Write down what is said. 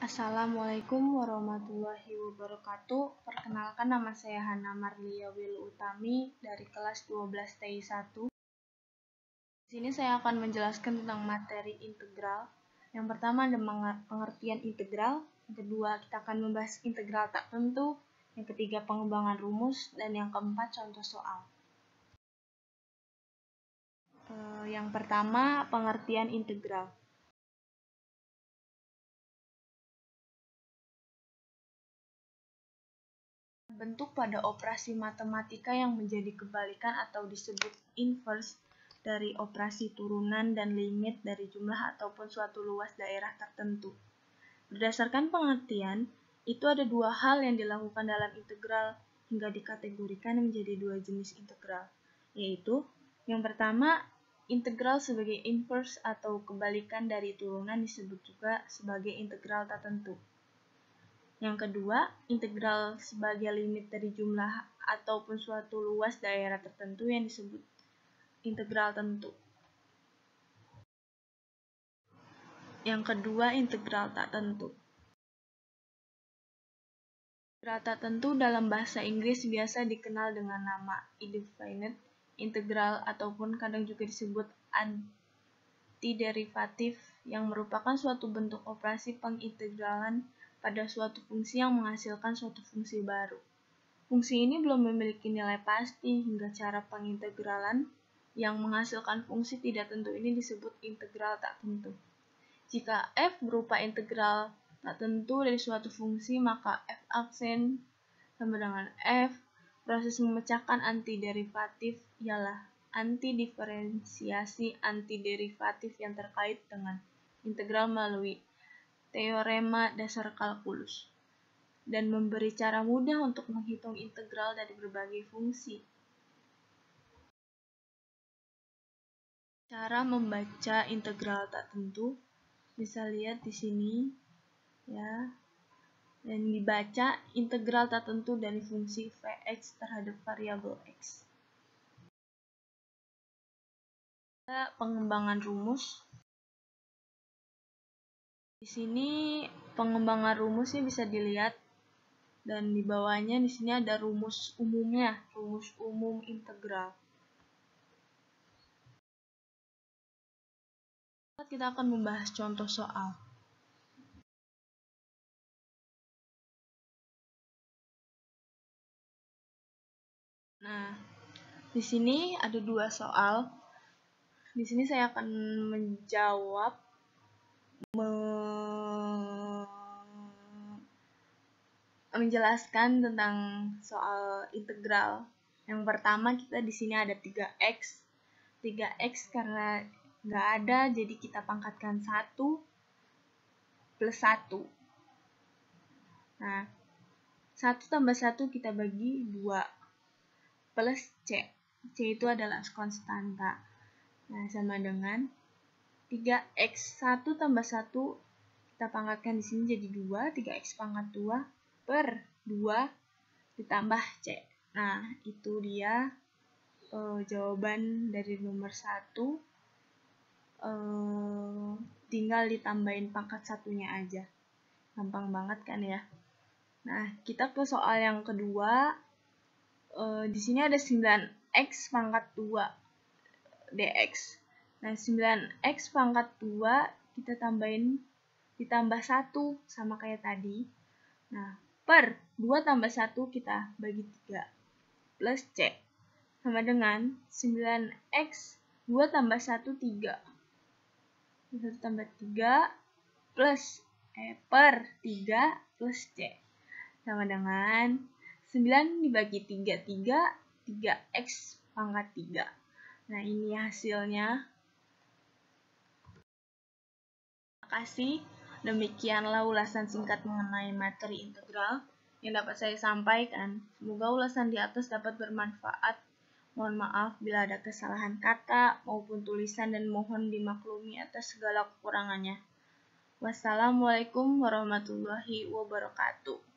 Assalamualaikum warahmatullahi wabarakatuh. Perkenalkan, nama saya Hana Marlia Wilutami dari kelas 12 TI 1. Di sini saya akan menjelaskan tentang materi integral. Yang pertama ada pengertian integral, yang kedua kita akan membahas integral tak tentu, yang ketiga pengembangan rumus, dan yang keempat contoh soal. Yang pertama pengertian integral. Bentuk pada operasi matematika yang menjadi kebalikan atau disebut inverse dari operasi turunan dan limit dari jumlah ataupun suatu luas daerah tertentu. Berdasarkan pengertian, itu ada dua hal yang dilakukan dalam integral hingga dikategorikan menjadi dua jenis integral, yaitu yang pertama, integral sebagai inverse atau kebalikan dari turunan disebut juga sebagai integral tak tentu. Yang kedua, integral sebagai limit dari jumlah ataupun suatu luas daerah tertentu yang disebut integral tentu. Yang kedua, integral tak tentu. Integral tak tentu dalam bahasa Inggris biasa dikenal dengan nama indefinite integral ataupun kadang juga disebut antiderivatif, yang merupakan suatu bentuk operasi pengintegralan pada suatu fungsi yang menghasilkan suatu fungsi baru. Fungsi ini belum memiliki nilai pasti hingga cara pengintegralan yang menghasilkan fungsi tidak tentu ini disebut integral tak tentu. Jika f berupa integral tak tentu dari suatu fungsi, maka f aksen sama dengan f. Proses memecahkan antiderivatif ialah antidiferensiasi antiderivatif yang terkait dengan integral melalui teorema dasar kalkulus, dan memberi cara mudah untuk menghitung integral dari berbagai fungsi. Cara membaca integral tak tentu bisa lihat di sini ya. Dan dibaca integral tak tentu dari fungsi Vx terhadap variabel x. Pengembangan rumus. Di sini pengembangan rumusnya bisa dilihat, dan di bawahnya di sini ada rumus umumnya, rumus umum integral. Kita akan membahas contoh soal. Nah, di sini ada dua soal. Di sini saya akan menjawab menjelaskan tentang soal integral. Yang pertama kita di sini ada 3x. 3x karena nggak ada, jadi kita pangkatkan 1 plus 1. Nah, 1 tambah 1 kita bagi 2 plus c. C itu adalah konstanta. Nah, sama dengan 3x 1 tambah 1 kita pangkatkan di sini jadi 2, 3x pangkat 2 per 2 ditambah c. Nah, itu dia jawaban dari nomor 1. Tinggal ditambahin pangkat satunya aja. Gampang banget kan ya? Nah, kita ke soal yang kedua. Di sini ada 9x pangkat 2 dx. Nah, 9x pangkat 2 kita tambahin ditambah 1 sama kayak tadi. Nah, per 2 tambah 1 kita bagi 3 plus c sama dengan 9x 2 tambah 1 3. 1 tambah 3 plus per 3 plus c sama dengan 9 dibagi 3 3x pangkat 3. Nah, ini hasilnya. Terima kasih. Demikianlah ulasan singkat mengenai materi integral yang dapat saya sampaikan. Semoga ulasan di atas dapat bermanfaat. Mohon maaf bila ada kesalahan kata maupun tulisan, dan mohon dimaklumi atas segala kekurangannya. Wassalamualaikum warahmatullahi wabarakatuh.